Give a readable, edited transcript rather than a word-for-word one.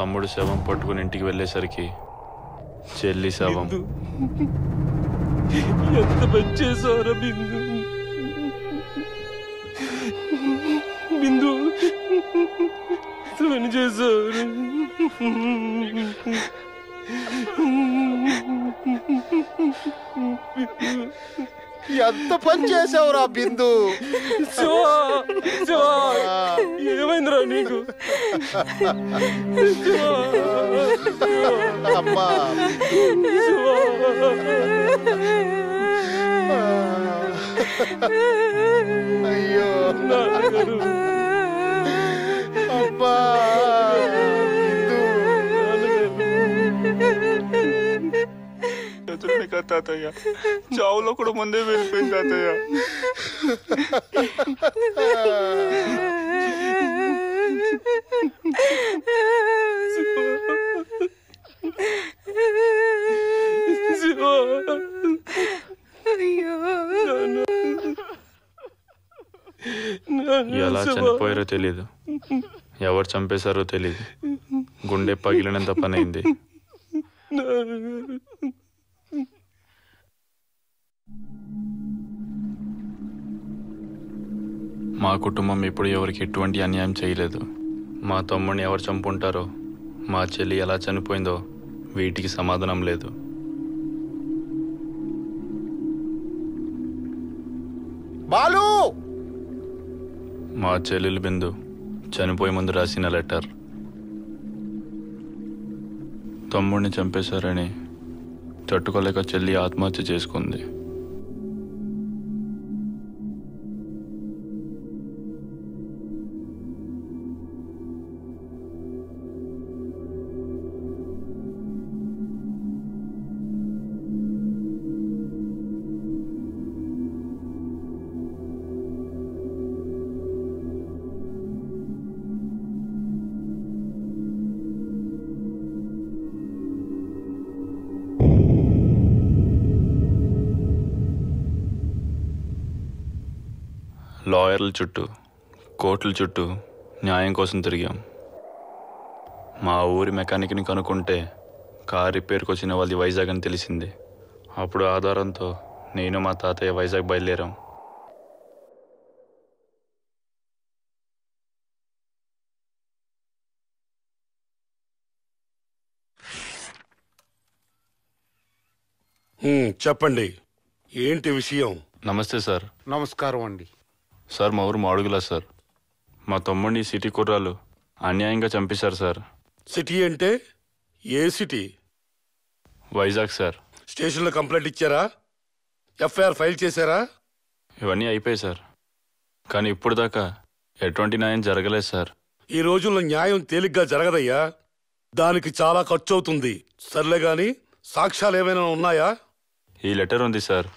తమ్ముడు శవం పట్టుకుని ఇంటికి వెళ్ళేసరికి చెల్లి శవం. ఎంత పనిచేసారా బిందు? బిందు పని చేశారు. ఎంత పని చేసావురా బిందు? ఏమైందిరా నీకు? అమ్మా అయ్యో అబ్బా తాతయ్య చావులో కూడా ముందే వెళ్ళిపోయింది తాతయ్య. ఎలా చనిపోయారో తెలీదు, ఎవరు చంపేశారో తెలీదు. గుండె పగిలినంత పని అయింది. మా కుటుంబం ఎప్పుడు ఎవరికి ఎటువంటి అన్యాయం చేయలేదు. మా తమ్ముడిని ఎవరు చంపుంటారో, మా చెల్లి ఎలా చనిపోయిందో వీటికి సమాధానం లేదు. బాలు, మా చెల్లెలు బిందు చనిపోయే ముందు రాసిన లెటర్. తమ్ముడిని చంపేశారని తట్టుకోలేక చెల్లి ఆత్మహత్య చేసుకుంది. లాయర్ల చుట్టూ, కోర్టుల చుట్టూ న్యాయం కోసం తిరిగాం. మా ఊరి మెకానిక్ని కనుక్కుంటే కార్ రిపేర్కి వచ్చిన వాళ్ళది వైజాగ్ అని తెలిసింది. అప్పుడు ఆధారంతో నేను మా తాతయ్య వైజాగ్ బయలుదేరాం. చెప్పండి, ఏంటి విషయం? నమస్తే సార్. నమస్కారం అండి. సార్ మా ఊరు మాడుగులా సార్. మా తమ్ముడిని సిటీ కుర్రాలు అన్యాయంగా చంపేశారు సార్. సిటీ అంటే ఏ సిటీ? వైజాగ్ సార్. స్టేషన్లో కంప్లైంట్ ఇచ్చారా? ఎఫ్ఐఆర్ ఫైల్ చేశారా? ఇవన్నీ అయిపోయాయి సార్, కానీ ఇప్పుడు దాకా ఎటువంటి న్యాయం జరగలేదు సార్. ఈ రోజుల్లో న్యాయం తేలిగ్గా జరగదయ్యా, దానికి చాలా ఖర్చు అవుతుంది. సర్లే గాని సాక్ష్యాలు ఏమైనా ఉన్నాయా? ఈ లెటర్ ఉంది సార్.